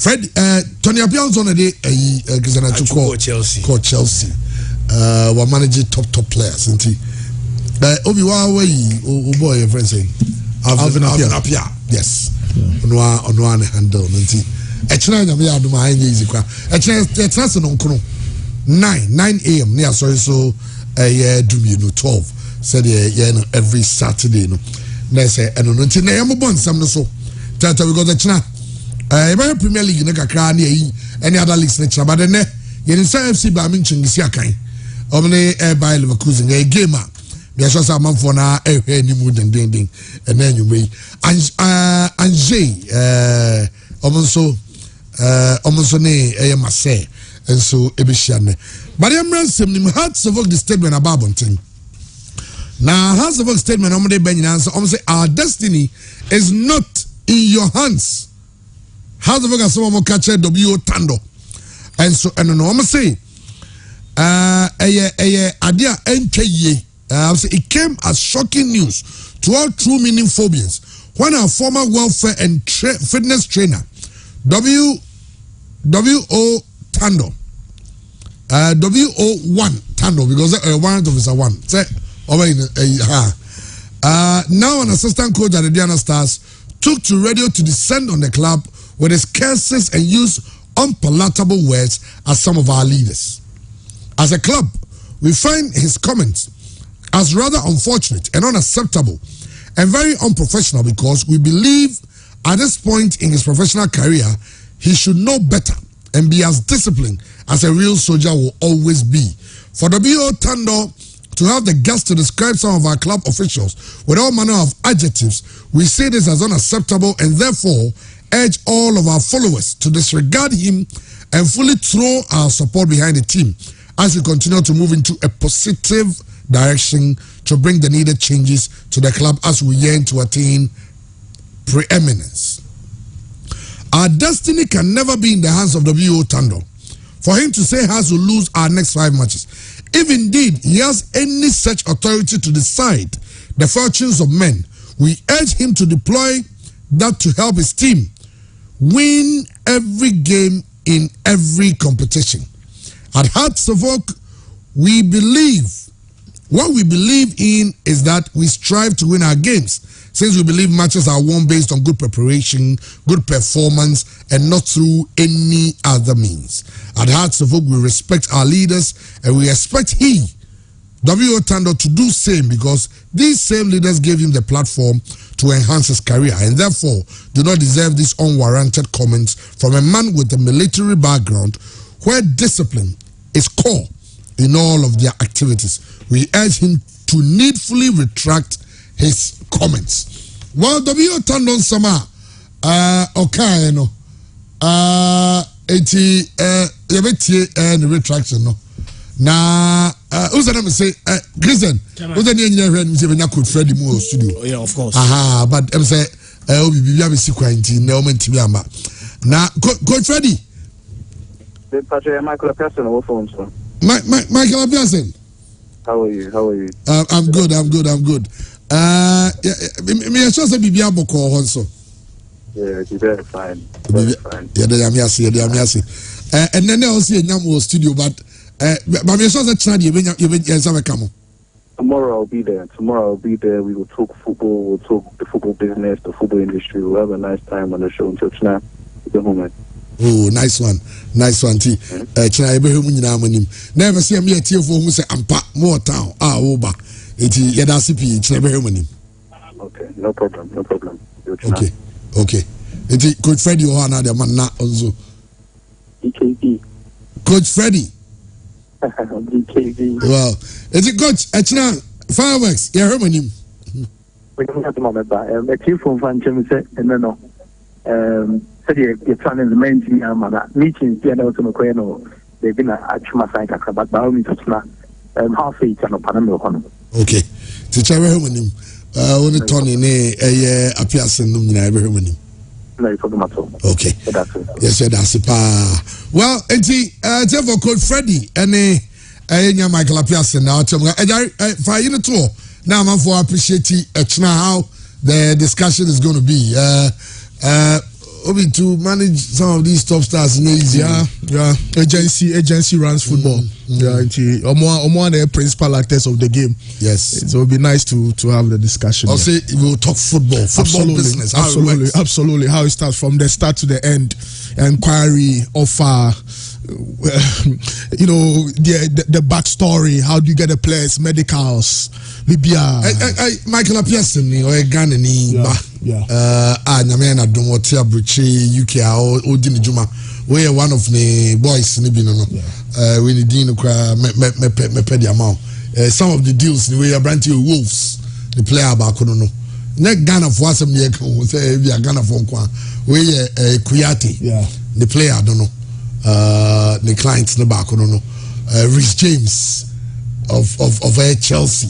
Fred Tony Abian's on a day called Chelsea. We're managing top players, isn't he? Obi-Wa boy, your friend saying Alvin Apia. Yes. On one handle, isn't he? Actually, I'm here to my easy car. Actually, it's 9 a.m. near so do 12 said every Saturday no say and no nti na am bon sam no so tata because the china Premier League na kakra na any other leagues na china but then you FC ba min chingisi akan omne by Leverkusen a game me sure say man for na ni mu den and then you may Anje omonso ne Marseille and so ebishiane but I'm ransom him had to vote the statement about bonting. Now has the vote statement on the answer say our destiny is not in your hands. Has the vote as someone catch W Tandoh and so and no I'm say idea it came as shocking news to all true meaning phobians when our former welfare and fitness trainer W.O. Tandoh W.O.1 Tandoh because warrant officer 1 say now an assistant coach at the Diana Stars took to radio to descend on the club with his curses and use unpalatable words as some of our leaders. As a club, we find his comments as rather unfortunate and unacceptable and very unprofessional because we believe at this point in his professional career he should know better and be as disciplined as a real soldier will always be. For W.O. Tandoh to have the guts to describe some of our club officials with all manner of adjectives, we see this as unacceptable and therefore urge all of our followers to disregard him and fully throw our support behind the team as we continue to move into a positive direction to bring the needed changes to the club as we yearn to attain preeminence. Our destiny can never be in the hands of W.O. Tandoh. For him to say has to lose our next 5 matches, if indeed he has any such authority to decide the fortunes of men, we urge him to deploy that to help his team win every game in every competition. At Hearts of Oak, what we believe in is that we strive to win our games, since we believe matches are won based on good preparation, good performance, and not through any other means. At Hearts of Oak, we respect our leaders, and we expect W.O. Tandoh, to do same because these same leaders gave him the platform to enhance his career, and therefore do not deserve these unwarranted comments from a man with a military background where discipline is core in all of their activities. We urge him to needfully retract his comments. Well, W.O. Tandoh sama okay no yabeti the retraction no na who's the name say Grisen who's the name here and say na could Freddy mu studio. Oh, yeah, of course. But I'm say obi bibia be sequence na o menti bi amba na Coach Freddy the Patrick Michael Pearson over phone sir. Michael Pearson, how are you? I'm good. Me sure say bibia boko also. Yeah, you're very fine. Yeah, they am here. And then they also in your studio, but me sure say China you come. Tomorrow I'll be there. We will talk football. We'll talk the football business, the football industry. We'll have a nice time on the show until China. Oh, nice one, T. China, never see me a tear for who say ampa more town. Oba. Iti yadasipi China. Okay, no problem. Okay. Iti Coach Freddy Ohana the man na onzo. DKB. Coach Freddy. DKB. Well, iti Coach China fireworks. Yeah, heard him. We don't have to moment, but a team from Van Chemse and no. Said you're trying to maintain meetings. The other to they've been at Chuma Side, but by all means, half each and a Panama. Okay. Teacher, I heard him. Only Tony appears in the No problem at all. Okay. Yes, that's it. Well, for Coach Freddy and Michael appears now. For you too. Now, I'm appreciate how the discussion is going to be. Obi to manage some of these top stars in easy. Yeah. Agency runs football. Yeah, Omo the principal actors of the game. Yes. So it would be nice to have the discussion. I'll say we'll talk football business. Absolutely. How it starts from the start to the end. Inquiry, offer, the backstory. How do you get the players? Medicals, Libya. Michael Pearson, or a Ghanaian. Nyamena Domotia Bruce UK Odin Juma. We are one of the boys in the we need me amount. Some of the deals we are brand new Wolves, the player back on no. Next Ghana for some year say we are Ghana for we Kuyate, the player I don't know. The clients in the back on no. Rhys James of Chelsea.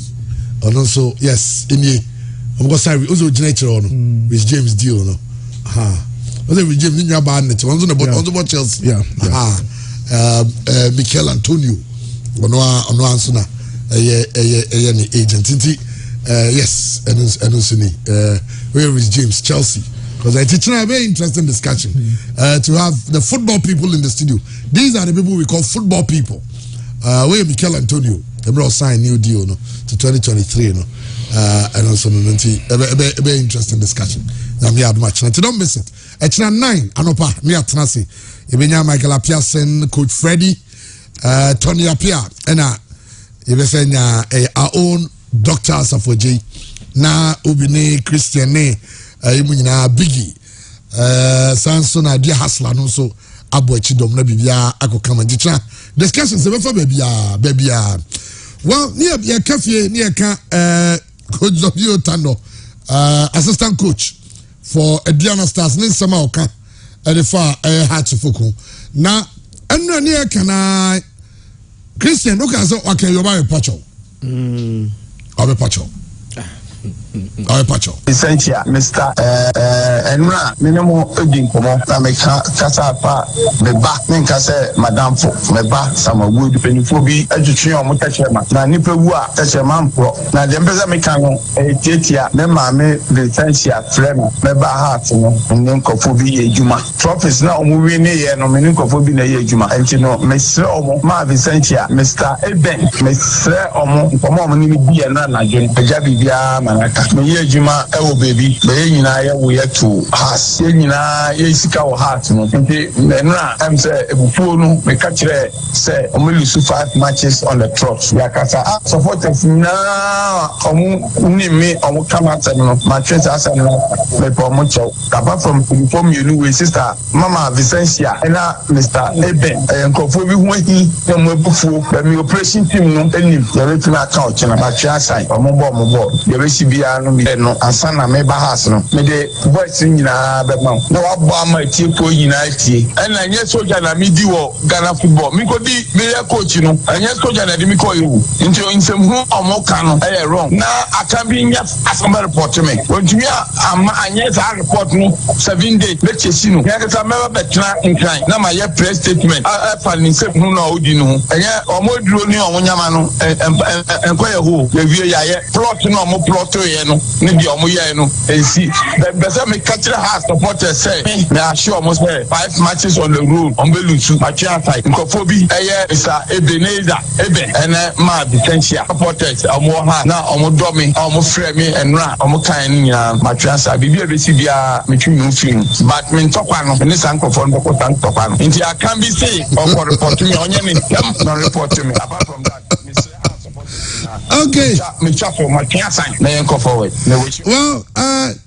And also yes, in the I'm going to say also generator on Rhys James deal no. Rhys James in your band on the Chelsea. Mikel Antonio ono ansuna agent yes and also where is James Chelsea because I teach a very interesting discussion to have the football people in the studio. These are the people we call football people. Where Mikel Antonio the bro sign new deal no to 2023 no. And also a very interesting discussion. I'm here much. And don't miss it. It's 9 Anopa near Tennessee. Ibenya Michael Pearson, Coach Freddie, Tony Apia, and our own Dr. Safoji, na Ubine Christian ne, Imuna Biggie, Sansona Dia Hasla, no so Abuchi Domna Bibia, Ako Kamandicha. Discussions about baby. Well, near Cafe, near Coach Tandoh, assistant coach for Diana Stars, Nin Samaoka, at the far hard to focus. Now, and near can I Christian look as okay, you're my pacho. I'm a pacho. Essential, Mr. Enra, minimum urging Komo, Nameka, Casapa, the back, Ninkase, Madame Fo, the back, some wood, Peniphobi, Education, Mutachema, Nanipua, Tachemam Pro, now the Empress Mecano, Tetia, Nemame, the Essential, Flema, Meba Heart, and Ninkofobi, Juma. Trophies now moving here, no Minikofobi, Juma, and you know, Mr. Omo, Marv Essential, Mr. Eben, Mr. Omo, Omo, be another, Jabi, Manaka. Me juma ewo baby be nyina ya wo to has nyina ya isika wo heart no nti nra am say ebufuo no me ka kire say omo lose 5 matches on the trot ya kasa supporters na omo me omo come out no matches asa no me po mo chow apart from inform you we sister mama Vicencia na Mr. Eben enkofo bi hu ahi na mo ebufuo be me operation team no enim ya wetin account na match assign omo bo ya we bia no me no asana me ba has no me de voice nyina be ma na wa bo ama tie ko nyina tie na nye soja na me di wo Ghana football me ko di me ya coach no nye soja na di me ko yewu nti nsem hu omo ka no e wrong na aka bi nya asamba report me wontumi ama anye za report no 7 days le chesi no ya ka me ba betna nkran na ma ye press statement fa ni nsem hu na odi no enye omo duro ni omo nyama no enko ye ho ye wie ya ye plot no omo plot ye no ni bi omo ye no ensi be say me catch the supporters say me assure almost 5 matches on the road on belusu matcha fight nkofo eye Mr. Ebenezer and ma Vicencia supporters omo ha na omo do me omo frɛ me enra omo kan ni matcha sa bibia be si bia metwi no film but me ntokwa no ne san nkofo no ko san ntokwa no nti I can be say on report me onye me no report me apart from that okay. Well,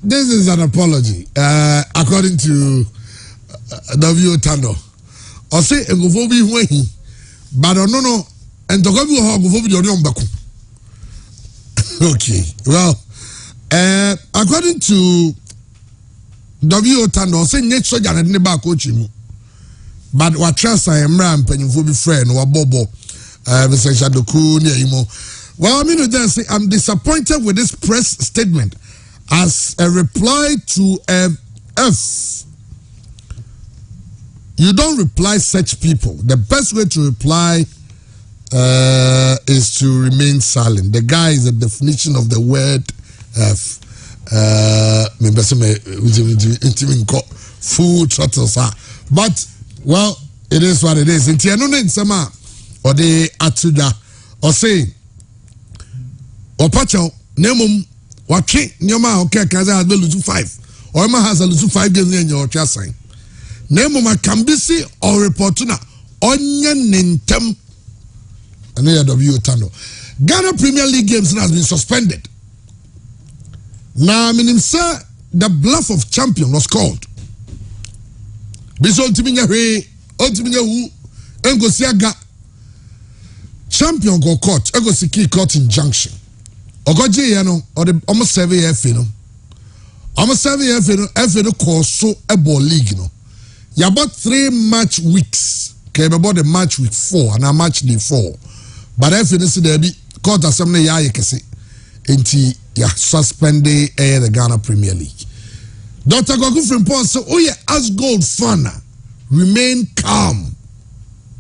this is an apology. According to W. Tandoh, I say Ngofobi Huehi, but no, and Tokobi Hogofobi Yombaku. Okay, well, according to W. Tandoh, say next soja na neba coaching, but what trust I am ram penny friend or Bobo, Mr. Shadoku near Imo. Well, I mean, just say I'm disappointed with this press statement as a reply to F. You don't reply such people. The best way to reply is to remain silent. The guy is the definition of the word F. full throttle, sir. But, well, it is what it is. In Tiano in Sama, or the Atuda, or say, or Pacho, Nemum, Waki, Nyoma, okay, Kaza, I will lose 5. Or Emma has a lose 5 games in your chest sign. Nemuma Kambisi or Reportuna, Onion Nintem, and AW Tandoh. Ghana Premier League games has been suspended. Now, I mean, sir, the bluff of champion was called. Biso Timinya Ray, Otiminya Wu, Engosiaga. Champion go court, Egosiki court injunction. Ogoji yano, or the almost 7 year fino. Almost 7 year fino, FNO call so a ball league, no. You about 3 match weeks. Okay, about the match week 4 and a match day 4. But FNO see there be court assembly ya yekese. Enti ya suspended the Ghana Premier League. Dr. Gogu Frimpong said, oh yeah, as gold fan, remain calm.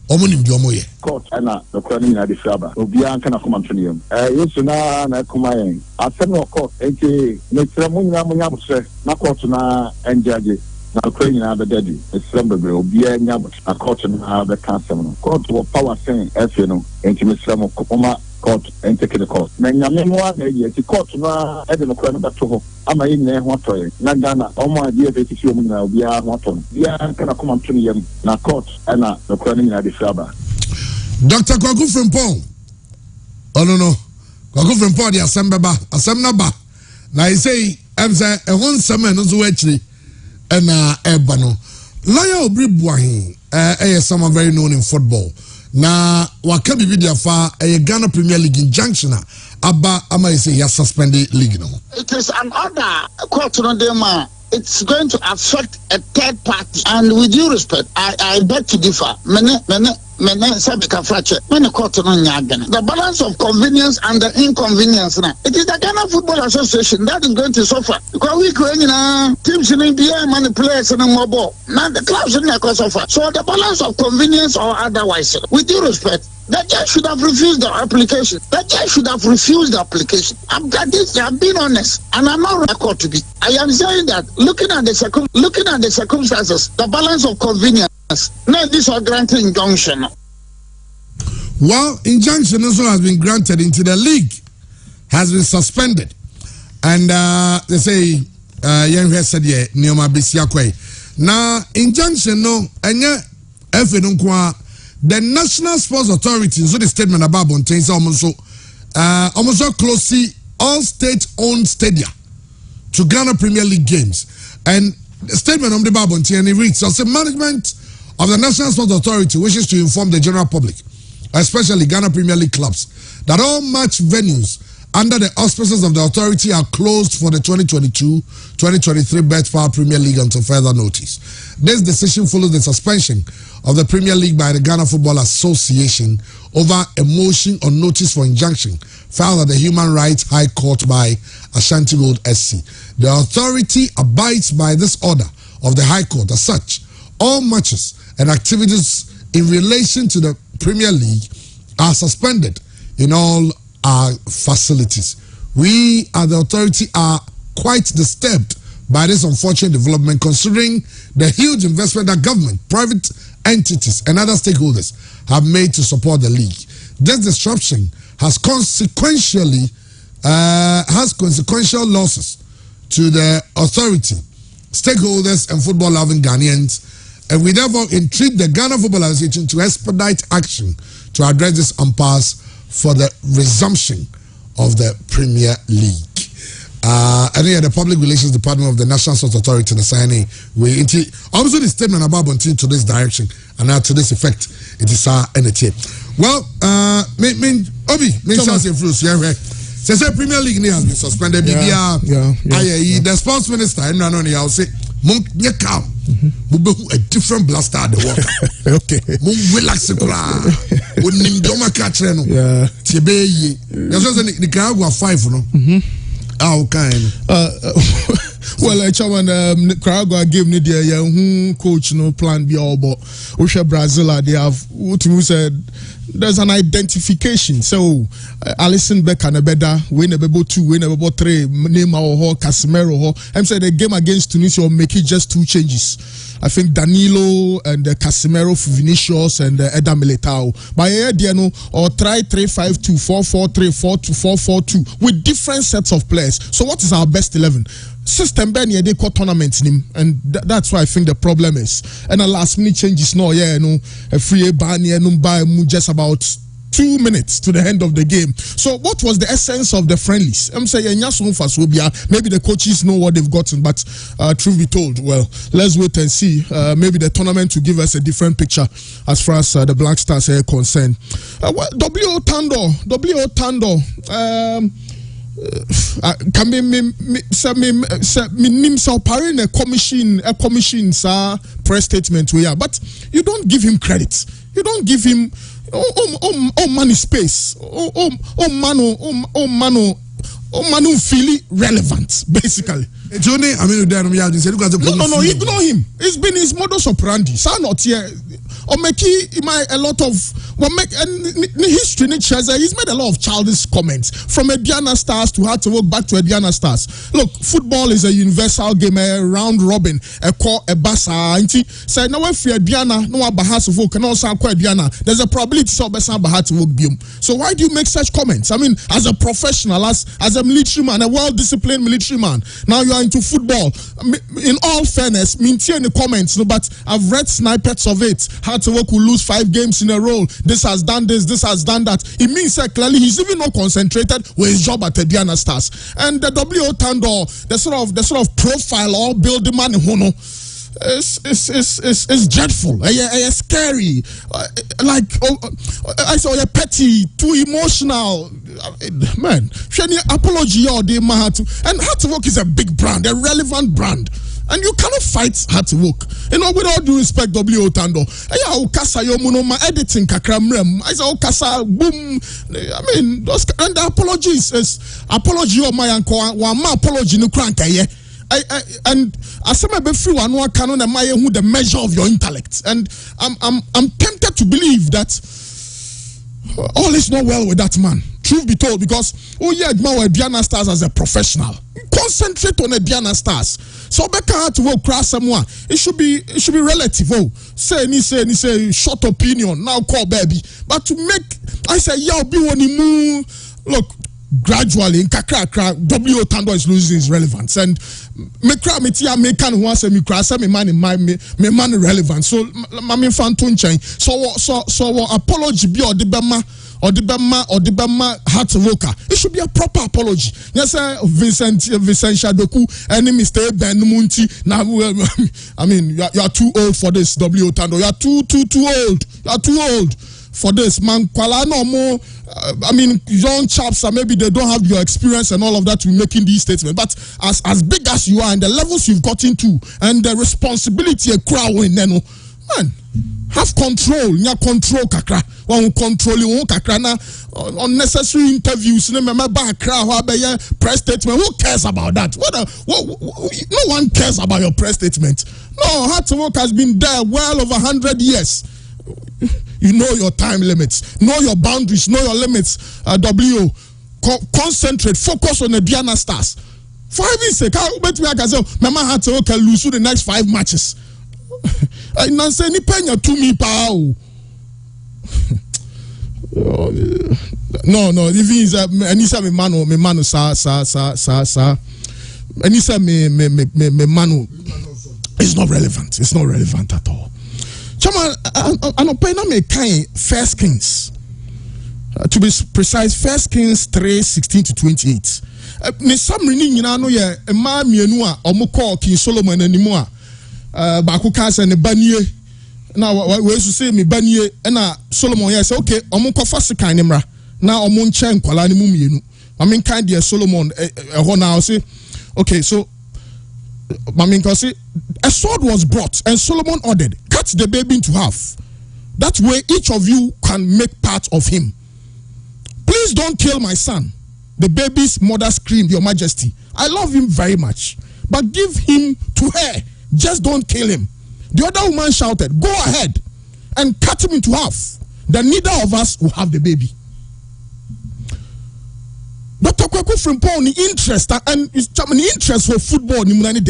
Omonim Diomoye. Court and the cloning at the Shaba. Obian can come on to him. Yes, na Kumayan. I said no court, aka Netramunya Munyamse, Nakotuna and Judge. Now, Ukraine are the daddy. It's Slumber, Obian Yabut, a court and have the council. Court to a power saying, FNO, intimate Slum of Kopoma. Court and take the court. Now, memoir, the court now, I don't know about to I'm a in there, what toy. Nagana, all my dear Betty now, we are what on. We are going to come on to him. Now, court and the cloning at the Shaba. Dr. Kwaku Frimpong. Oh, no. Kwaku Frimpong, the Assembaba. Now, I say, I'm saying, a one summer, no, actually, and Ebano. Lawyer Obribuahi, someone very known in football. Na wakabi video fa a Ghana Premier League injunction aba ama say ya suspended league no. It is an order court no dema. It's going to affect a third party, and with due respect, I beg to differ. The balance of convenience and the inconvenience now. It is the Ghana Football Association that is going to suffer. Because we teams in NBA money players in more ball. Now the clubs in the suffer. So the balance of convenience or otherwise, with due respect, the judge should have refused the application. I'm being honest, and I'm not record to be. I am saying that looking at the circumstances, the balance of convenience. No, this was granted injunction. Well, injunction also has been granted into the league, has been suspended, and they say, "Young said yeah, Neoma Bisiakwe." Now, injunction no, and the National Sports Authority, so the statement about Bontains almost closely all state-owned stadia to Ghana Premier League games, and the statement on the Babontain reads: "So, the management of the National Sports Authority wishes to inform the general public, especially Ghana Premier League clubs, that all match venues under the auspices of the authority are closed for the 2022-2023 Betfair Premier League until further notice. This decision follows the suspension of the Premier League by the Ghana Football Association over a motion on notice for injunction filed at the Human Rights High Court by Ashanti Gold SC. The authority abides by this order of the High Court. As such, all matches and activities in relation to the Premier League are suspended in all our facilities. We at the authority are quite disturbed by this unfortunate development, considering the huge investment that government, private entities and other stakeholders have made to support the league. This disruption has consequential losses to the authority, stakeholders and football-loving Ghanaians, and we therefore entreat the Ghana Football Association to expedite action to address this impasse for the resumption of the Premier League." And the Public Relations Department of the National Sports Authority, the signing, also the statement about Bontin to this direction and now to this effect, it is NHA. Well, since the Premier League has been suspended, the sports minister, I'll say, calm. A different blaster at the water. Okay. Relax it. Yeah. Nicaragua 5, no? How kind? Well, chairman, Nicaragua gave me the coach no plan be all, but Brazil they have what you said. There's an identification. So Alison Becker and Beda, win a bebo 2, win a bebo 3, Neymar or Casemiro. I'm saying the game against Tunisia will make it just 2 changes. I think Danilo and Casemiro, Vinicius and Eda Militao. But yeah, or try 3-5-2, 4-4-3, 4-2, 4-4-2 with different sets of players. So what is our best 11? System Ben they call tournament nim, and that's why I think the problem is. And the last minute changes no, a free ban just about 2 minutes to the end of the game. So what was the essence of the friendlies? I'm saying maybe the coaches know what they've gotten, but truth be told, well, let's wait and see. Maybe the tournament will give us a different picture as far as the Black Stars are concerned. W.O. Tandoh. Can be me a commission press statement we are, but you don't give him credit. You don't give him money space. Manu feel relevant basically. Johnny, I mean, no, ignore him. It's been his modus operandi. So not here. Or make a lot of history. He's made a lot of childish comments from Ediana Stars to how to work back to Ediana Stars. Look, football is a universal game, a round robin, a basa. Say now if you're Ediana, no bahas of work, and also Ediana, there's a probability so basa bahas to work biom. So why do you make such comments? I mean, as a professional, as a military man, a well-disciplined military man, now you are into football. In all fairness, maintain the comments, but I've read snippets of it. How to work will lose 5 games in a row. This has done this, this has done that. It means that clearly he's even not concentrated with his job at the Diana Stars. And the W.O. Tandoh, the sort of profile or building man who is dreadful, scary, like I saw a petty, too emotional. Man, apology or they had to, and Hard to Work is a big brand, a relevant brand. And you cannot fight Hard to Work. With all due respect, W.O. Tandoh. Editing kakramrem. I say kasa boom. I mean, those and the apologies is apology or my uncle. One apology no crank and as some be free one canon and my who the measure of your intellect. And I'm tempted to believe that all is not well with that man. Truth be told, because admire Diana Stars as a professional. Concentrate on the Diana Stars. So Becca had to work cross someone. It should be relative. Say short opinion. Now call baby. But to make I say be one move. Look, gradually in kakra W.O. Tandoh is losing his relevance. And me can who say me cross me man relevant. So mami fan tun chain. So apology be or the Bema Hard to Work. It should be a proper apology. Yes, sir. Vincent Shadoku, any mistake, Ben Munti. Now, I mean, you are too old for this, W.O. Tandoh. You are too old. You are too old for this, man. Kwala no more. I mean, young chaps, maybe they don't have your experience and all of that to be making these statements. But as big as you are and the levels you've gotten to and the responsibility a crowd in man, have control. You control kakra. One controlling kakra na unnecessary interviews. Press statement. Who cares about that? No one cares about your press statement. No, Hard to Work has been there well over 100 years. You know your time limits, know your boundaries, know your limits. W. Concentrate, focus on the Diana Stars. For heaven's sake, I can say, Mama Hard to Work can lose the next 5 matches. I not say any penya to me, pal. No. Even is Anissa me manu sa. Anissa me manu. It's not relevant. It's not relevant at all. Chama, anopena me kind First Kings. To be precise, First Kings 3:16-28. Me samri ni nyina no ye ema mienu a omukọ King Solomon animo a baako ka se ne banie na we su say me banie na Solomon ye say okay omukọ fa sekan ne mra na omu nche nkwala ne mu mienu mamen kan de Solomon ho na say okay so mamen ko say a sword was brought and Solomon ordered cut the baby into half, that way each of you can make part of him. Please don't kill my son. The baby's mother screamed, Your Majesty, I love him very much, but give him to her. Just don't kill him. The other woman shouted, go ahead and cut him into half. Then neither of us will have the baby. Dr. Kwaku Frimpong, the interest and interest for football,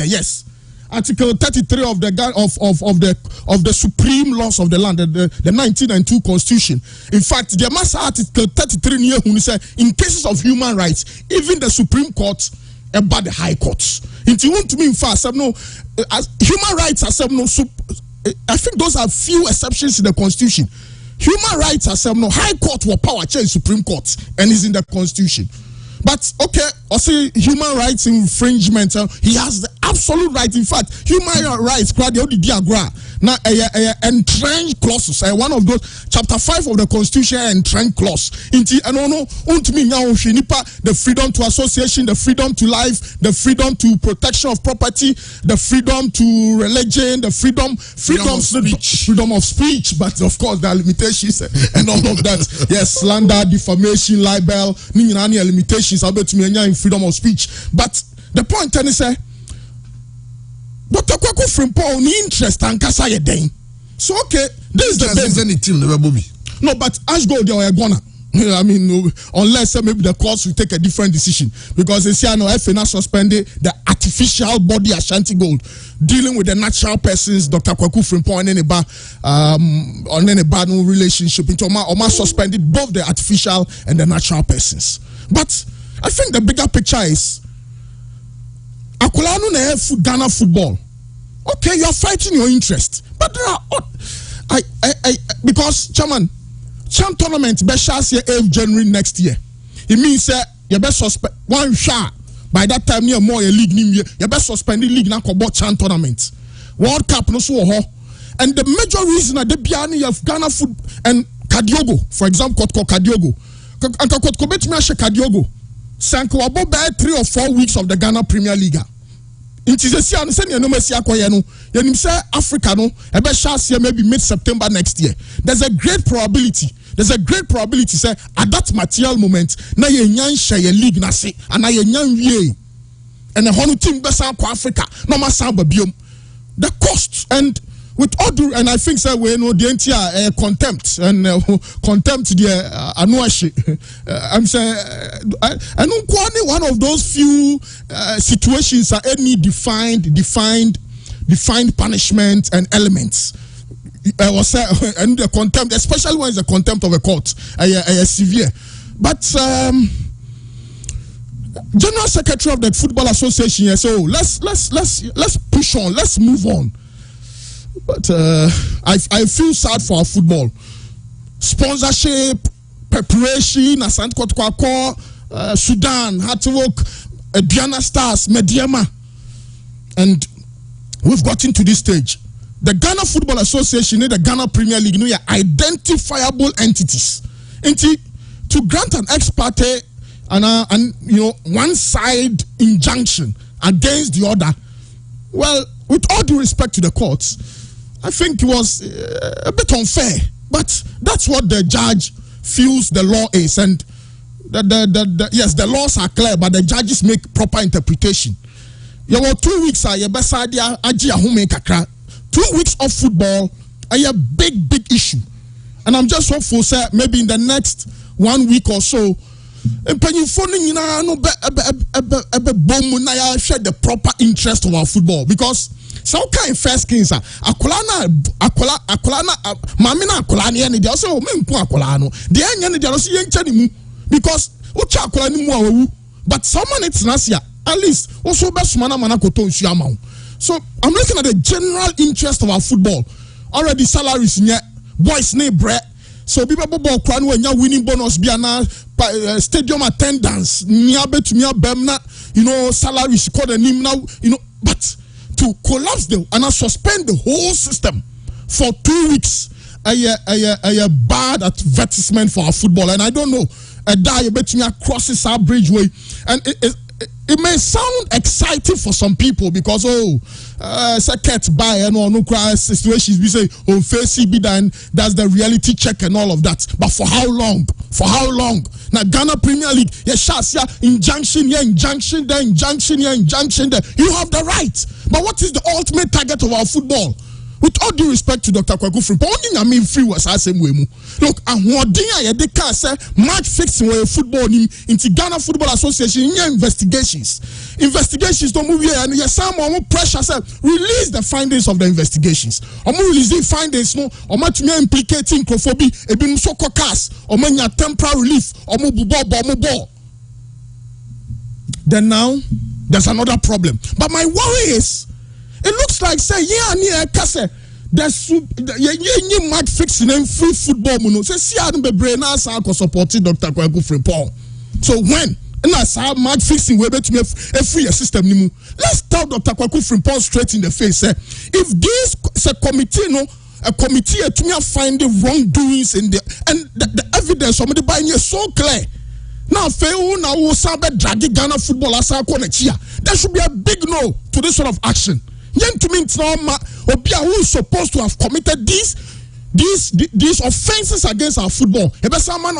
yes. Article 33 of the supreme laws of the land, the 1992 Constitution. In fact, the mass Article 33 near who said in cases of human rights, even the Supreme Court about the High Courts. It won't mean fast. No, human rights are no. I think those are few exceptions in the Constitution. Human rights are no. High Court will power change Supreme Court and is in the Constitution. But okay, I say human rights infringement. He has the absolute right. In fact, human rights. Now, entrenched clauses. One of those, chapter 5 of the Constitution, entrenched clause. The freedom to association, the freedom to life, the freedom to protection of property, the freedom to religion, the freedom of speech. But of course, there are limitations and all of that. Yes, slander, defamation, libel, limitations. In freedom of speech. But the point is, Dr. Kwaku Frimpong interest and kasa ye den. So okay, this is the team never Bobby. No, but as go there gonna. I mean, unless maybe the courts will take a different decision because they say no FNA suspended the artificial body Ashanti Gold dealing with the natural persons. Dr. Kwaku Frimpong on any bad relationship into Oma suspended both the artificial and the natural persons. But I think the bigger picture is Akulanu na Ghana football. Okay, you are fighting your interest, but there are because Chairman, Champ tournament be shas here 8th January next year. It means you best suspend one shot by that time near more league you best suspend the league na ko Champ tournament. World Cup no so ho. And the major reason that the biani of Ghana foot and Kadiogo, for example, Kadiogo. And Kadiogo. Sanko about 3 or 4 weeks of the Ghana Premier League. It is a say no Messi akoyeno. You say Africa no ebe chance maybe mid-September next year. There's a great probability say at that material moment na ye nyan share league na se and ye nyan wie. And the whole team be san ko Africa no ma san ba biom. The cost and with all due, and I think say we know the entire contempt and contempt the anuashi. I'm saying I know one of those few situations are any defined punishment and elements. And the contempt, especially when it's the contempt of a court, severe. But General Secretary of the Football Association here, so let's push on, let's move on. But I feel sad for our football. Sponsorship, preparation, Asante Kotoko, Sudan, had to work, Diana Stars, Mediama. And we've gotten to this stage. The Ghana Football Association, the Ghana Premier League, are identifiable entities. And to grant an ex parte and one side injunction against the other, well, with all due respect to the courts, I think it was a bit unfair, but that's what the judge feels the law is, and yes, the laws are clear, but the judges make proper interpretation. You were 2 weeks 2 weeks of football are a big issue, and I'm just hopeful, sir, maybe in the next 1 week or so, the proper interest of our football, because so kind first kings are akolana mamina akolani ene they also menku akolano the enya they also yencha ni mu because ucha akolani mu awu but someone it's nasia at least also be sumana mana koto nsu amawo. So I'm looking at the general interest of our football. Already salaries nye boys ne bre. So people ball crown when you winning bonus be na stadium attendance nya betumia bemna salaries called a name now but to collapse them and suspend the whole system for 2 weeks a bad advertisement for our football. And I don't know a die between crosses our bridgeway, and it may sound exciting for some people because second by and no cry situations we say face CB, and that's the reality check and all of that, but for how long? For how long? Now Ghana Premier League, injunction here, injunction there, injunction here, injunction there. You have the right. But what is the ultimate target of our football? With all due respect to Dr. Kwaku Frimpong, only I mean free was same way. Look, and what they can say match fixing where football into Ghana Football Association investigations. Investigations don't move here and some more pressure say release the findings of the investigations. Release the findings no or much me implicating crophobi e bi so caucus or many temporary relief or ball. Then now there's another problem. But my worry is it looks like say there's match fixing and free football say see be brain as supporting Dr. Kwaku Frimpong. So when and I saw match fixing we bet me a free system nimu. Let's tell Dr. Kwaku Frimpong straight in the face if this a committee a committee to me find the wrongdoings in the and the evidence somebody buying is so clear. Now, now we drag Ghana football as our there should be a big no to this sort of action. Young to me, Obia who is supposed to have committed these offenses against our football. Human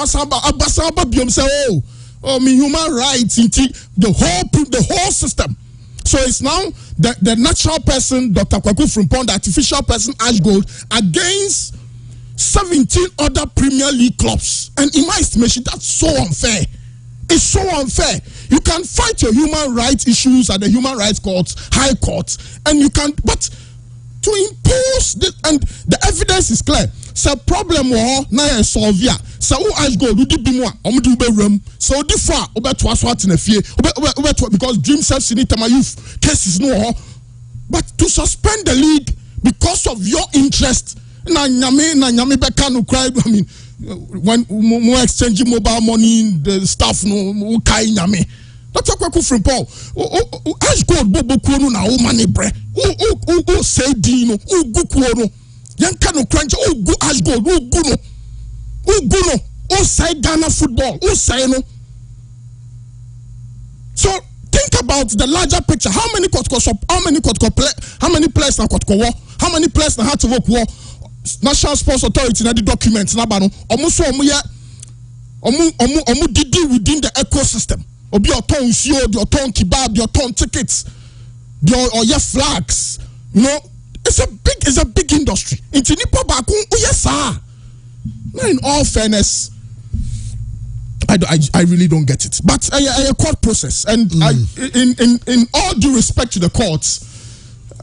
rights, the whole system. So it's now the natural person, Dr. Kwaku Frimpong, the artificial person, Ash Gold, against 17 other Premier League clubs. And in my estimation, that's so unfair. It's so unfair. You can fight your human rights issues at the human rights courts, high courts, and you can, but to impose this, and the evidence is clear. So problem war na solve ya. So who Ash Gold who did be more? Do be room. So different over to us what in a fear. Because dream self in my youth cases no. But to suspend the league because of your interest. Na nyame beka no cry. I mean, when more exchanging mobile money, the staff no kai nyame. Dr. Kwaku Frimpong, Ash Gold bobo kuno na o money bre. O say dino, o gu kuno. Yanka no crunch, o gu Ash Gold, o guno. O say Ghana football, o say no. So think about the larger picture. How many players na kotko war? How many players na had to work war? National Sports Authority na the documents na ba no omo didi within the ecosystem obi oton nsuo the oton kebab the oton tickets the oya flags, you know, it's a big industry. Inti nipa ba ko yes sir. In all fairness, I really don't get it. But a court process, and in all due respect to the courts,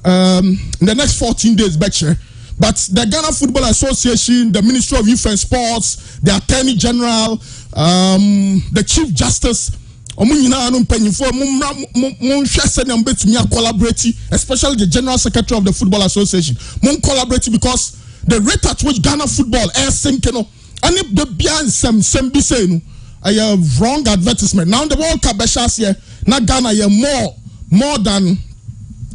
in the next 14 days, betcha. But the Ghana Football Association, the Ministry of Youth and Sports, the Attorney General, the Chief Justice, especially the General Secretary of the Football Association, collaborate because the rate at which Ghana football is sinking, and if the beyond some be saying a wrong advertisement. Now the World Cup here, now Ghana more than.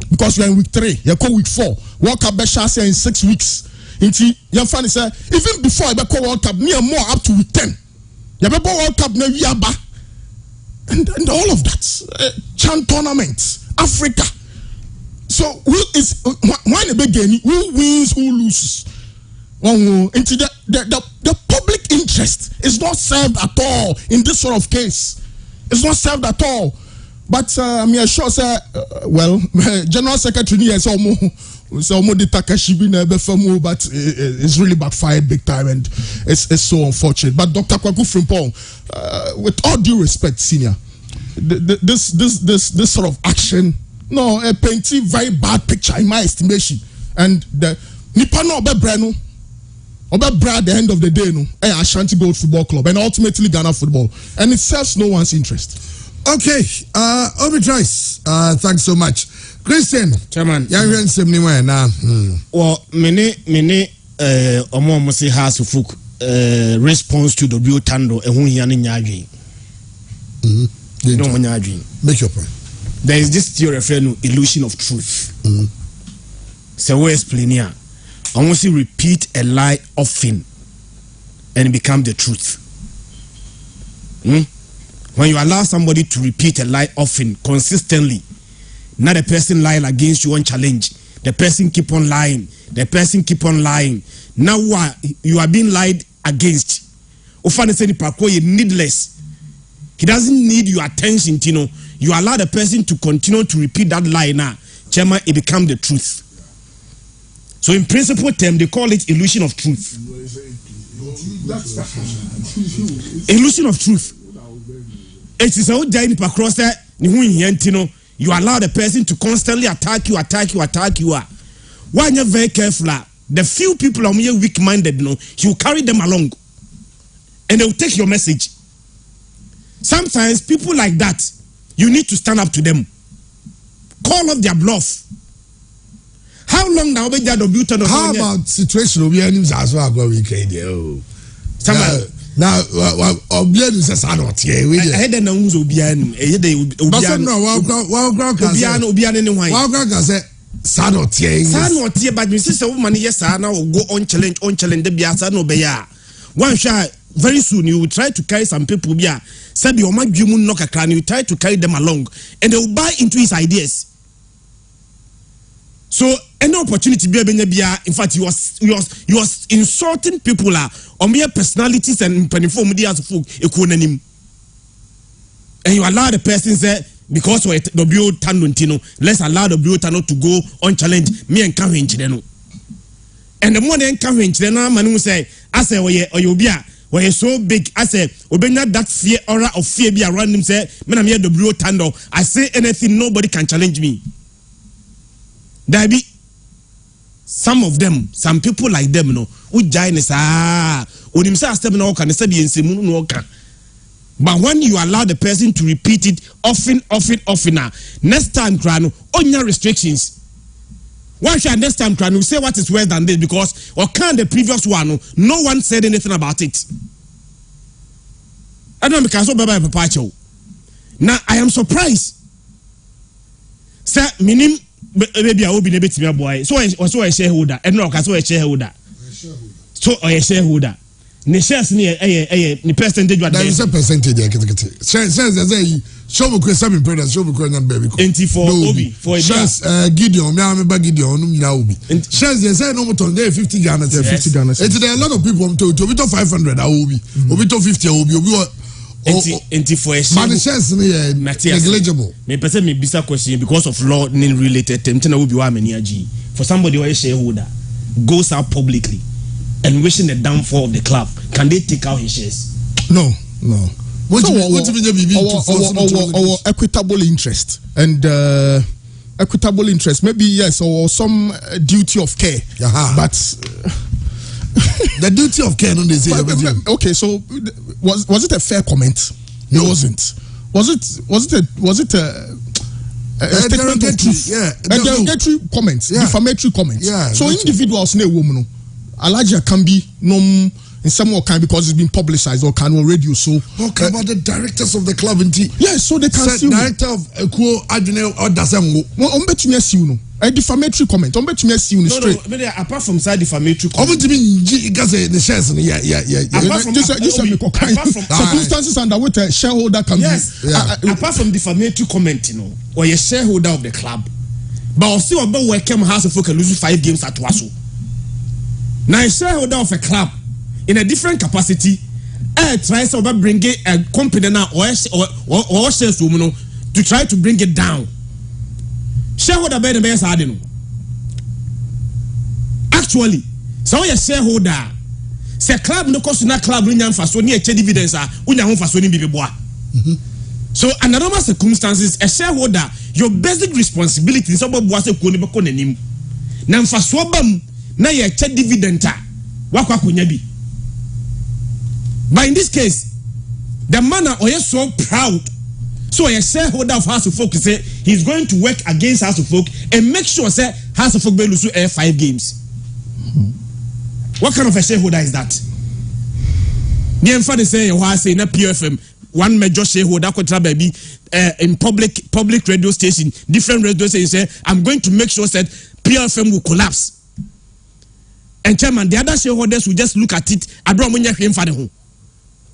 Because we're in week 3, you go week 4. World Cup in 6 weeks. Inti your fan say even before I go World Cup, near more up to week 10. You go World Cup na Yaba. And all of that. Chan tournament, Africa. So who is why the beginning? Who wins, who loses? Into the public interest is not served at all in this sort of case. It's not served at all. But I'm sure, sir. Well, General Secretary is almost the Takashibi never but it's really backfired big time, and it's so unfortunate. But Dr. Kwaku Frimpong, with all due respect, senior, this sort of action, no, a painting very bad picture in my estimation. And the Nipano Obebrano, at the end of the day, no, Ashanti Gold Football Club, and ultimately Ghana football, and it serves no one's interest. Okay, Obi Trice, thanks so much. Christian, Chairman, well, many has response to the Bio Tandoh and who he make your point. There is this theory of illusion of truth. So we explain here. Almost repeat a lie often and it becomes the truth. When you allow somebody to repeat a lie often, consistently, not the person lying against you on challenge. The person keep on lying. The person keep on lying. Now you are being lied against. Ofane say nipa ko ye needless. He doesn't need your attention, you know. You allow the person to continue to repeat that lie now. Chairman, it becomes the truth. So in principle term, they call it illusion of truth. Illusion of truth. It is a giant across there. You allow the person to constantly attack you. Why you're very careful? The few people are weak-minded, you carry them along, and they will take your message. Sometimes people like that, you need to stand up to them. Call off their bluff. How long now? How about situation we are in as well? We can do. Now, Obiano says, "I don't hear." We had an Obiano. Obiano say, "Sanot here." But Mrs. Woman, yes, I now go on challenge the Biasa no beya. One shot very soon. You will try to carry some people here. Said your man, you knock a clan. You try to carry them along, and they will buy into his ideas. So any opportunity be in fact he was insulting people on mere personalities and media as folk and you allow the person say because of W Tandoh, let's allow W Tandoh to go on challenge me and Karen Chideno. And the more they encourage then man say I say or you be where so big I say obenya that fear aura of fear be around him say me am here W Tandoh, I say anything nobody can challenge me. There be some of them, some people like them, who join us. But when you allow the person to repeat it often, next time, on your restrictions. Why should next time you say what is worse than this? Because or can the previous one, no one said anything about it. I don't know. Now I am surprised. Sir, meaning. Maybe I will be able to boy. So a shareholder, and no, so a shareholder. So a shareholder. The shares near a percentage. There is a percentage. Shares show me some impedance, show me baby. For Obi, for shares, Gideon, Gideon, now be. Shares, they say no more on there 50 Ghana, 50 Ghana. It's there a lot of people to bit of 500, I will be. Obit of 50, I will be. For a negligible. Me person me bisa question because of law related for somebody who is a shareholder goes out publicly and wishing the downfall of the club. Can they take out his shares? No. Our equitable interest and equitable interest, maybe yes, or some duty of care, but the duty of care. Okay, so was it a fair comment? No. It wasn't. Was it a statement of truth? A derogatory comment, defamatory comment. So individuals, no woman, Alaja can be no. In some more kind because it's been publicized or can on radio. So okay, about the directors of the club in yes, so they can sue. Director of Equo Adjunel or Dasango. On bet me sue no. A defamatory comment. On bet me sue no straight. No, apart from side defamatory comment. Over to me, because the shares in Apart from circumstances under which a shareholder can be. Apart from defamatory comment, or a shareholder of the club, but also about where Kem House of Folk lose 5 games at Waso. Now a shareholder of a club. In a different capacity, tries to bring a company now or shares to try to bring it down. Shareholder better be sadeno. Actually, so a shareholder, say club no cost na club no for so near dividends unya for so ni bibeboa. So under normal circumstances, a shareholder, your basic responsibility is about boa se ko ni be ko nanim. Na mfa so bam na ye che dividend wakwa konya bi. But in this case, the man is so proud. So a shareholder of House of Folk say he's going to work against House of Folk and make sure say House of Folk will lose 5 games. What kind of a shareholder is that? Me and Father say you say na PFM one major shareholder could baby in public radio station, different radio stations say I'm going to make sure that PFM will collapse. And chairman, the other shareholders will just look at it. I don't want to hear him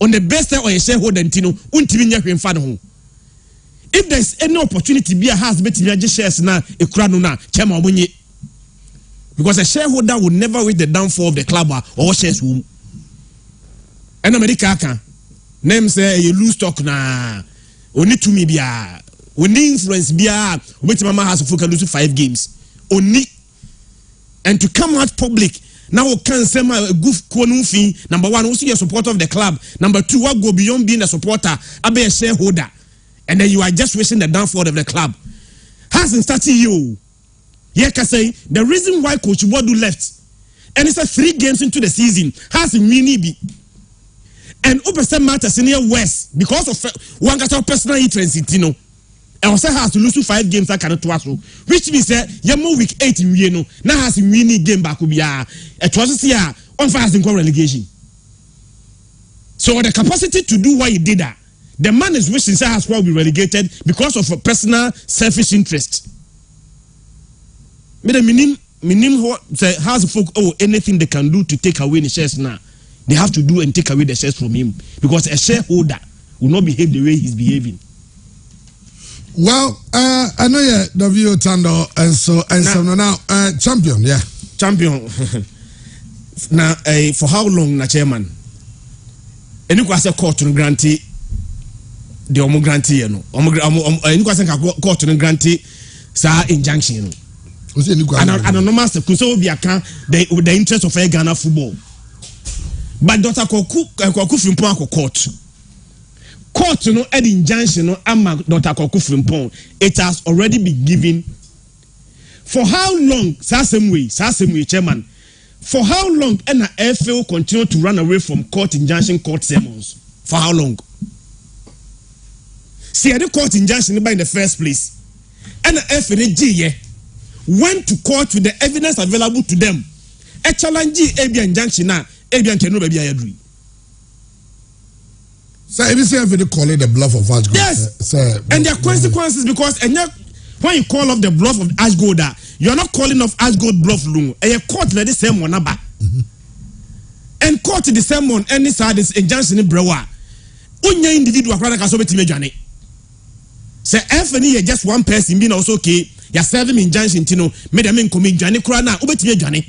on the best or a shareholder, if there's any opportunity, be a house betting shares now, a crown now, chairman, because a shareholder will never wait the downfall of the club or shares womb. And America can name say you lose stock na only to me bia only influence bia which mama has to lose 5 games only and to come out public now can say my goof fee. Number 1 also a supporter of the club, number 2 what go beyond being a supporter be a shareholder, and then you are just wishing the downfall of the club. Hasn't started you. Yeah, can say the reason why Coach Bodu left, and it's a 3 games into the season, has really be. And Open matters in the West because of one got a personal interest in Tino. And also has to lose to 5 games that cannot was, which means that you more week 8 in Vienna now has a mini game back be a twice here on fast in relegation. So the capacity to do what he did that, the man is wishing has well be relegated because of a personal selfish interest. But the minim what has folk anything they can do to take away the shares now. They have to do and take away the shares from him because a shareholder will not behave the way he's behaving. Well, I know W Tandoh and so now champion, yeah. Champion. Now for how long na chairman? And you say court to grantee the omo grantee you know. You say court to grantee sa injunction. And normal so be account the interest of Ghana football. But Dr. Kwaku Frimpong court. Court no ed injunction no ama Dr. Kwaku Frimpong. It has already been given. For how long? Same way, chairman. For how long NFA will continue to run away from court injunction, court sermons? For how long? See, the court injunction in the first place. NFA went to court with the evidence available to them. A challenge AB injunction now. Ebian can no baby I agree. So if you say they call it the bluff of Ashgold. Yes. And there are consequences because when you call off the bluff of Ashgold, you are not calling off Ashgold bluff long. And you court the same one number. And court the same one any side is injunction in Brewa. Unya individual brother can so be timejane. Say FNE just one person being also okay. You serving injunction tino made them commit jane krana ubetime jane.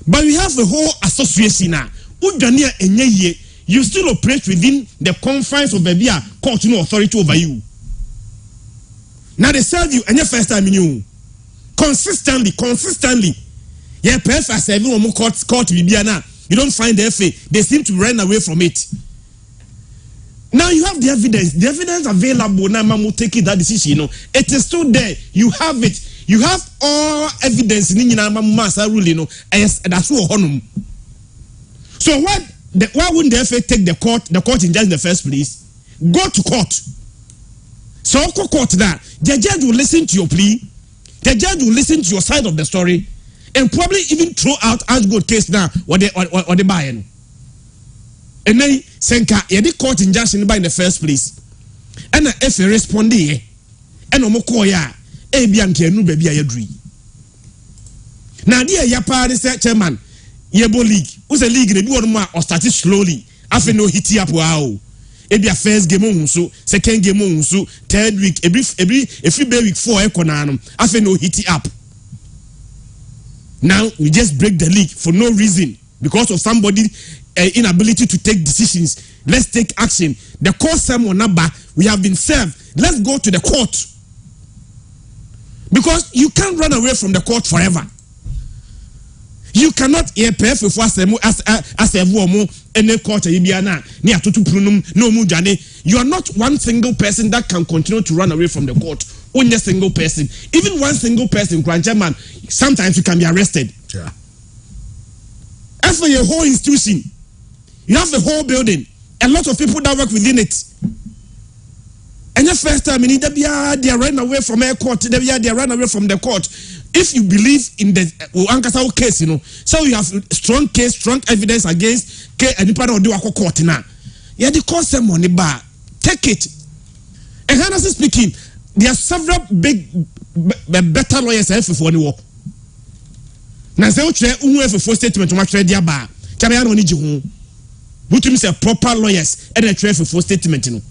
But we have a whole association now. You still operate within the confines of the court no authority over you. Now they serve you and your first time in you. Consistently. Yeah, perfect serving one more court now. You don't find the FA. They seem to run away from it. Now you have the evidence. The evidence available now, man will take it that decision. You know, it is still there. You have it. You have all evidence in the rule, you know, that's what honor. So why wouldn't the FA take the court in the first place? Go to court. So court that the judge will listen to your plea, the judge will listen to your side of the story, and probably even throw out Ashgold case now or the buy-in. And then Senka, the court injunction by in the first place. And the FA responded, and Omokoya. Ebian kenu baby I agree. Now dear ya party chairman, Yebo League. Who's a league the one more or started slowly. After no hit up wow. Ebia first game on so, second game on so, third week, every week 4 econanum. After no hit up. Now we just break the league for no reason because of somebody inability to take decisions. Let's take action. The court sermon number we have been served. Let's go to the court. Because you can't run away from the court forever. You cannot pay for as a woman any court near to prunum no mujane. You are not one single person that can continue to run away from the court. Only a single person. Even one single person, grandchairman, sometimes you can be arrested. Yeah. As for your whole institution, you have the whole building, a lot of people that work within it. And the first time they are running away from a court, they are running away from the court. If you believe in the Ankasao case, you know, so you have strong case, strong evidence against any part of the court now. Yeah, the court some money bar. Take it. And honestly speaking, there are several big better lawyers for any work. Now say for statement to match their bar. Can only do which means a proper lawyers and a trade for statement, you know.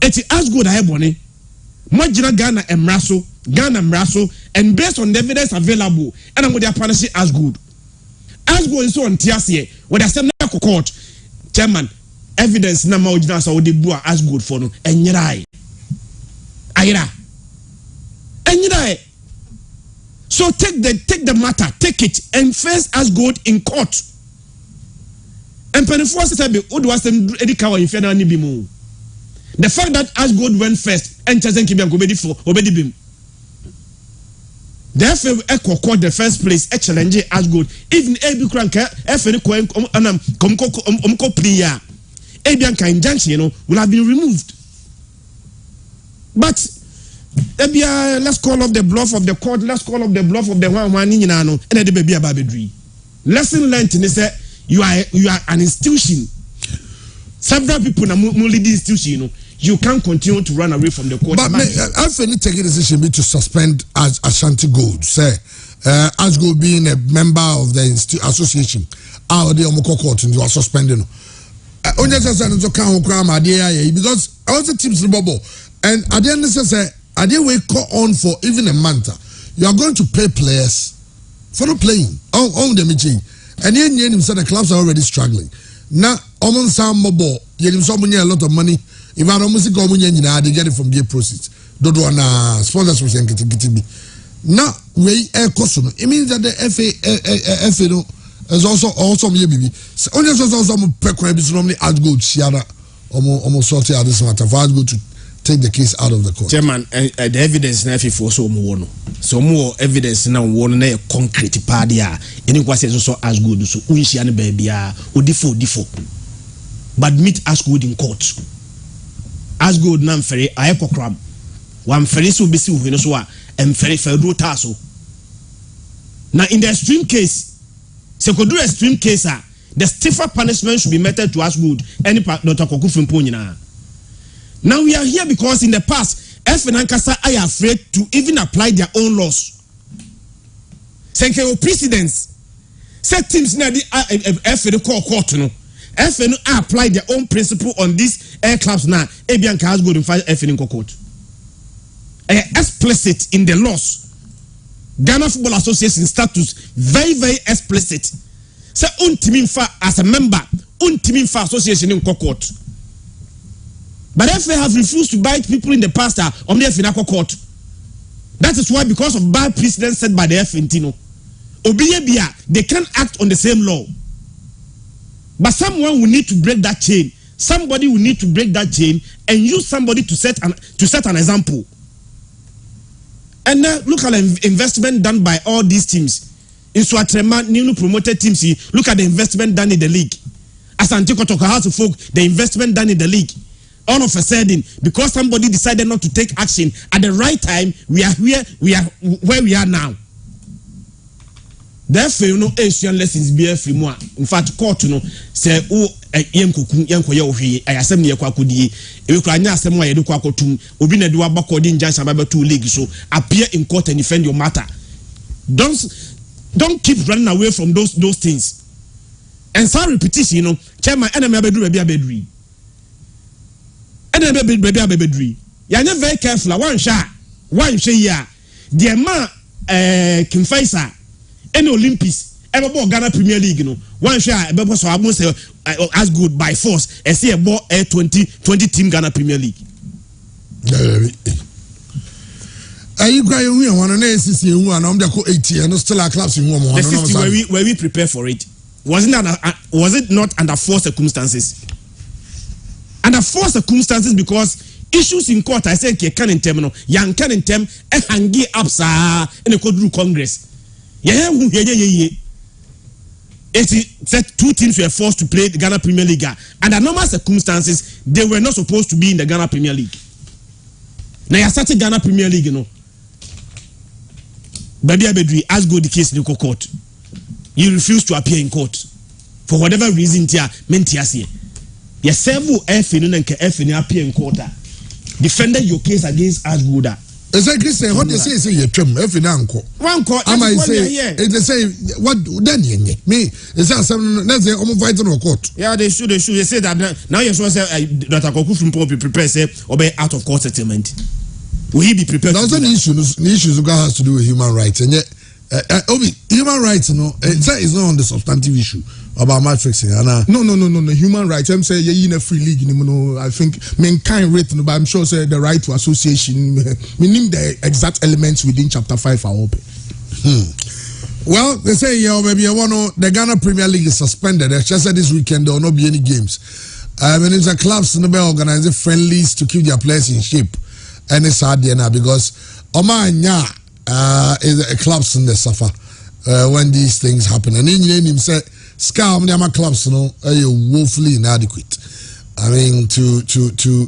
Eti Ashgold Aebone, Majina Ghana Mraso, and based on the evidence available, and I'm with their partnership Ashgold. Ashgold is so on Tiasie, where they send court. chairman evidence na ma ojina so de bu as good for no enyira ayira enyira. So take the matter, take it and face as good in court. And penifo say be o do asem edika wa infernal ni bi mu. The fact that as good went first and Chazen Kibian go obedi bim. Therefore, court the first place a challenge as good. Even Ebi Cranker, FN Komko Priya, Ebianka injunction, will have been removed. But let's call off the bluff of the court, let's call off the bluff of the one in Nano, and the baby Babedri. Lesson learned in this you are an institution. Several people na lead the institution, you can't continue to run away from the court. But I've taken a decision to suspend Ashanti Gold. Say, as Gold being a member of the association, the Omoko court and you are suspending. Only because I was a team's bubble, and at the end of the day, I didn't wait on for even a month. You are going to pay players for not playing. On the meeting, and then said the clubs are already struggling. Now, almost some mobile, you a lot of money. If I don't see they get it from the proceeds. Don't want sponsors was getting now we air cost. It means that the FA is also maybe only some prequel normally as good Shiara almost sorted out this matter for as good to take the case out of the court. Chairman, the evidence na for so more evidence now one na concrete party any question so as good so unshia ne baby odifo but meet as good in court. As good na mfere ayekokram wa mfere so besi wo no so a mfere federal taso na in the extreme case se ko do extreme case the stiffer punishment should be meted to as good any Dr. Kokufu Mpo nyina. Now we are here because in the past FNankasa are afraid to even apply their own laws. Senke o precedents set teams na the FN court no FN apply their own principle on these air clubs now. Ebianka has good in FN court. Explicit in the laws. Ghana Football Association status very, very explicit. Say untiminfa as a member, untiminfa association in court. But FA have refused to bite people in the past on the FN court. That is why, because of bad precedents set by the FNTino, Obiyebia, they can't act on the same law. But someone will need to break that chain. Somebody will need to break that chain and use somebody to set an example. And now look at the investment done by all these teams. In Swatrema, newly promoted teams, look at the investment done in the league. As Antikotoka House of Folk, the investment done in the league. All of a sudden, because somebody decided not to take action at the right time, we are where we are now. Therefore, Asian lessons be every more. In fact, court say yankoye ohwe ayasem ne yakwadie ewekranya asem wa yedo kwakotum obi na de wabakọ di injunction to league so appear in court and defend your matter. Don't keep running away from those things. And some repetition, chairman enemy abedru baby abedru. Enemy baby abedru. You are very careful. One share the man Kimfaisa any Olympics ever bought Ghana Premier League, one share ever so I must say as good by force and see a ball 20 team Ghana Premier League. You going one on ACC one on the 80 and still our clubs in one where we prepare for it. Was it not under four circumstances? Under four circumstances because issues in court I say can in term young can in term and hangi up in the code Congress. It said two teams were forced to play the Ghana Premier League, and under normal circumstances, they were not supposed to be in the Ghana Premier League. Now you started Ghana Premier League, Baby Abedri, as go the case in the court. You refuse to appear in court for whatever reason. You several FN appear in court. Defended your case against Asgoda. Exactly. Say what they say you trim every now one court. I might say they say what then me is that some let's say almost fighting on court. Yeah, they should. They say that now you're supposed to say Dr. Kokufu Mpo be prepared say obey out of court settlement. Will he be prepared? There's an issue. The issues has to do with human rights, and yet human rights, it's not on the substantive issue about match fixing. No. Human rights. I'm saying in a free league. I think mankind written, but I'm sure say the right to association. Meaning the exact elements within chapter 5 are open. Well, they say maybe the Ghana Premier League is suspended. They just said this weekend there will not be any games. When it's a clubs in the organizing friendlies to keep their players in shape, and it's hard now because Omanya is a clubs in the suffer when these things happen. And then him say, "Scam the clubs, are woefully inadequate. I mean, to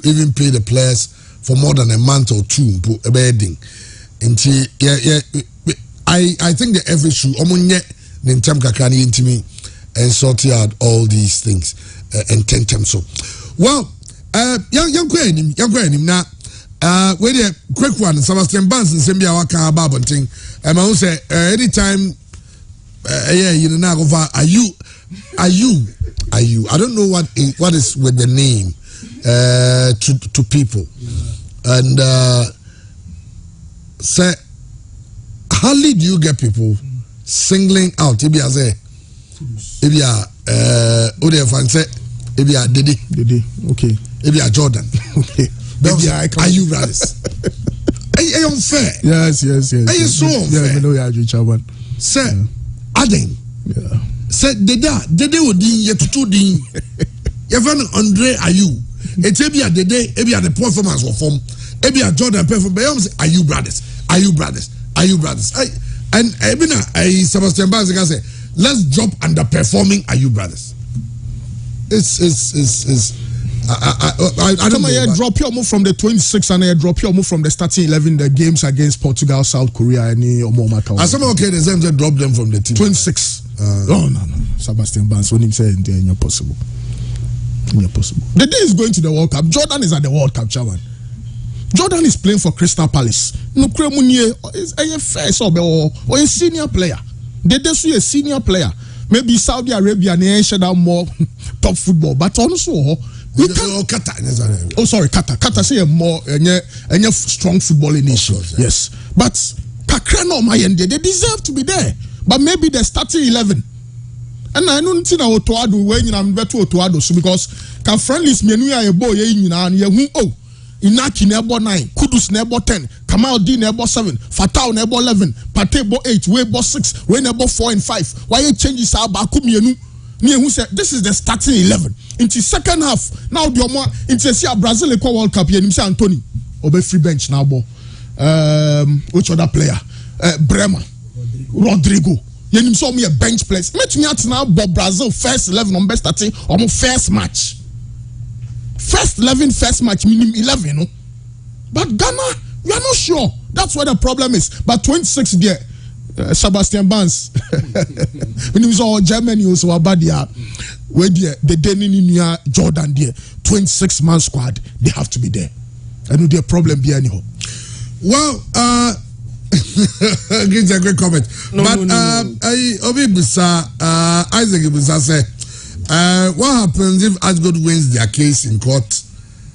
even pay the players for more than a month or two, a bedding." And I think the every shoe omunye nintam kakani intimi and sort out all these things and tentem so. Well, young queen now. Wait a quick one. Sebastian Barnes and Sembia Waka Babon thing. And I will say anytime now over are you I don't know what is with the name to people. And say hardly do you get people singling out if you say Dede, okay, if you are Jordan, okay. Are you brothers? Are you unfair? Yes. Are you so unfair? Yeah, I know you are Chairman. Sir, Aden. Yeah. Sir, Dede Odin, Yetutu Even Andre Ayu. It's maybe a Dede, maybe the performance of form, maybe a Jordan performance. Are you brothers? Are you brothers? Are you brothers? And Sebastian Barnes can say, let's drop underperforming. Are you brothers? It's I don't know. Drop your move from the 26 and I drop your move from the starting 11. The games against Portugal, South Korea, and Omomaka. As some okay, the same drop them from the team. 26. No. Sebastian Barnes, when he said, "Impossible, impossible." The day is going to the World Cup. Jordan is at the World Cup, Chairman. Jordan is playing for Crystal Palace. No Kremunye is a first or a senior player. They just a senior player. Maybe Saudi Arabia and should have more top football, but also Qatar. Oh, sorry, Qatar. Qatar say a more strong footballing nation. Yes, but Kakrano Mayende, they deserve to be there. But maybe the starting 11. And I don't think I will to when I'm better to add so because can friendlies menu a boy and Inaki nebo 9, Kudus nebo 10, Kamal D nebo 7, Fatao nebo 11, Patebo 8, Weibo 6, Way nebo 4 and 5. Why you changes our Bakumi who said this is the starting 11. Into second half, now the more into Brazil World Cup, you say Anthony, Obe free bench now, which other player? Bremer, Rodrigo. You saw me a bench place. Match me out now, Brazil first 11 on best starting or first match. First 11, first match, minimum 11, no? But Ghana, we are not sure. That's where the problem is. But 26 there, Sebastian Barnes, when he was all Germany, also about where the Deni Jordan there, 26-man squad, they have to be there. I know their problem be anyhow. Well, gives a great comment. Obi Bisa, Isaac Bisa said, what happens if Asgard wins their case in court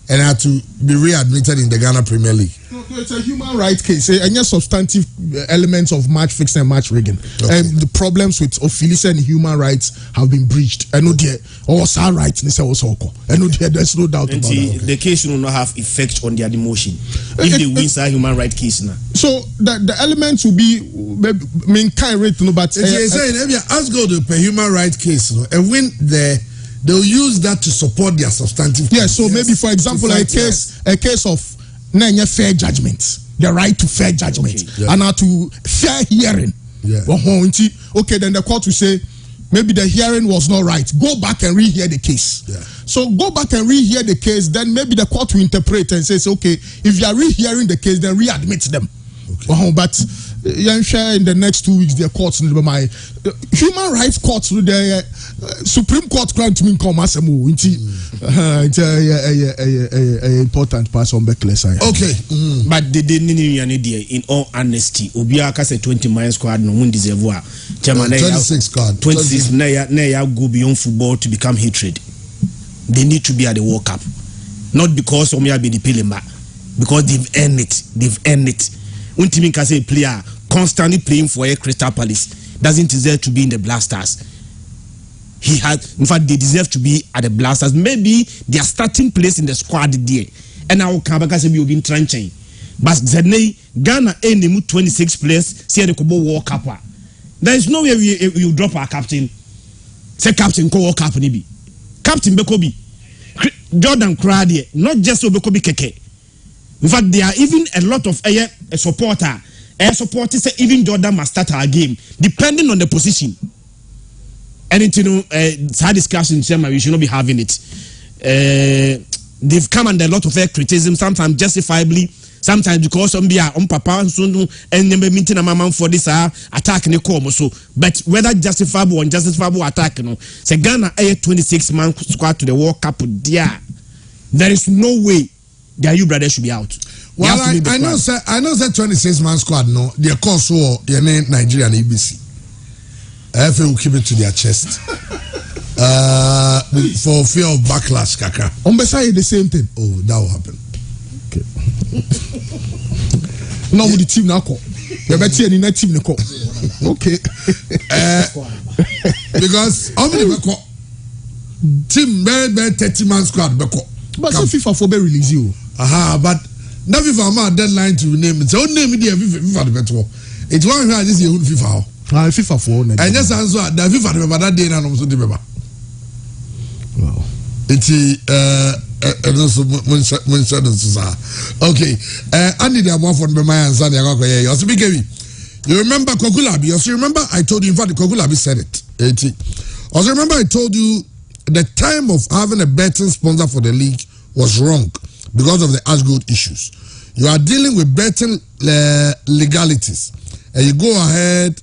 and had to be readmitted in the Ghana Premier League? No, it's a human rights case. Any substantive elements of match fixing and match rigging. Okay. The problems with Ophelis and human rights have been breached. I know there was our rights. I know there's no doubt about that. The case will not have effect on their demotion if they win a human rights case now. So the elements will be mankind rate, but saying if you ask go to a human rights case and win there, they'll use that to support their substantive. Yeah, so maybe for example a case of fair judgment, the right to fair judgment, and to fair hearing. Yeah. Okay, then the court will say maybe the hearing was not right. Go back and rehear the case. Yeah. So go back and rehear the case. Then maybe the court will interpret and says, okay, if you are rehearing the case, then readmit them. Okay. But in the next 2 weeks, the courts, my human rights courts, the Supreme Court grant me come as a move. Important part on Beckless side. Okay. But they didn't need in all honesty. Obiaka said 20 miles squad no one deserve 26 squad. 26 Naya go beyond football to become hatred. They need to be at the World Cup. Not because Omia be the Pilema, because they've earned it. They've earned it. Untimin can say a player constantly playing for a Crystal Palace doesn't deserve to be in the Black Stars. he had, in fact, they deserve to be at the Blasters. Maybe their starting place in the squad there. And now Kabaka said you've been trenching. But Zene, Ghana any 26 players, see the Kobo World Cup. There is no way we drop our captain. Say captain ko World Cup nibi. Captain Bekobi. Jordan Crady, not just Obekobi Keke. In fact, there are even a lot of a supporter. A supporter say even Jordan must start our game, depending on the position. And you know, side discussion, we should not be having it. They've come under a lot of criticism, sometimes justifiably, sometimes because some be on papa and never meeting a man for this attack in the corner. So, but whether justifiable or unjustifiable attack, you know, say Ghana a 26-man squad to the World Cup, there is no way that you brothers should be out. Well, I know, sir. I know that 26-man squad. No, their course war, your name Nigeria and ABC. FA will keep it to their chest. For fear of backlash, Kaka. On beside the same thing. Oh, that will happen. Okay. Now with the team now call. You better see any team now call. Okay. Because how many call? Team be 30-man squad be call. But so FIFA for be release you. Aha, but now FIFA ma deadline to rename it. So name it FIFA the better. It's one here this year FIFA. FIFA for and just answer the FIFA remember that day and also remember. Wow. It's okay. I need a more for my answer. You remember Kokulabi? Also remember I told you, in fact, Kokulabi said it. Also remember I told you the time of having a betting sponsor for the league was wrong because of the Ashgold issues. You are dealing with betting legalities, and you go ahead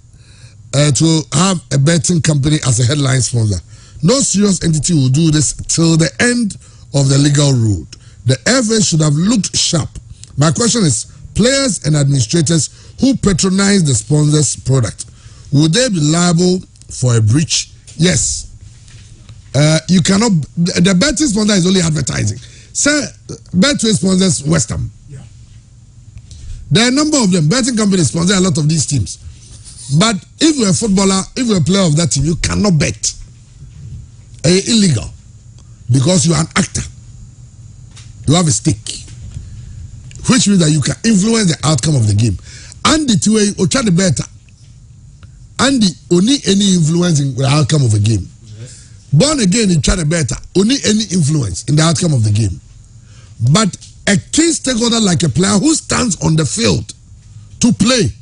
to have a betting company as a headline sponsor. No serious entity will do this till the end of the legal road. The FA should have looked sharp. My question is, players and administrators who patronize the sponsor's product, would they be liable for a breach? Yes. You cannot, the betting sponsor is only advertising. Say, Betway sponsors West Ham. Yeah. There are a number of them. Betting companies sponsor a lot of these teams. But if you're a footballer, if you're a player of that team, you cannot bet. Illegal. Because you are an actor. You have a stake. Which means that you can influence the outcome of the game. And the two way, or try to better. And the only any influence in the outcome of a game. Yes. Born again, you try to better. Only any influence in the outcome of the game. But a key stakeholder like a player who stands on the field to play.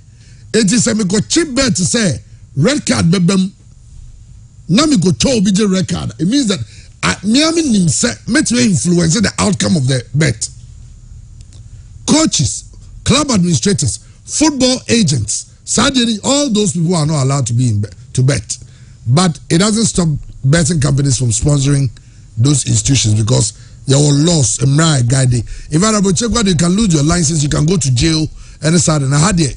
It is a me go cheap bet to say red card bebem. Now me go chow BJ red card. It means that Miami himself may influence the outcome of the bet. Coaches, club administrators, football agents, surgery, all those people are not allowed to be to bet. But it doesn't stop betting companies from sponsoring those institutions because there were laws and guiding. If you can lose your license, you can go to jail and decide. And I had it.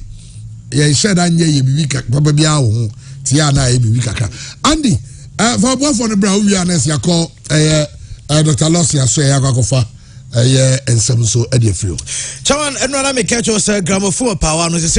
Yeah, said I knew you be probably Tiana be kaka. Andy, for both on the brown, we are next. You call Dr. Lossia, so I go for and some so Eddie Frio. Chairman, and when I make catch us gramophone power.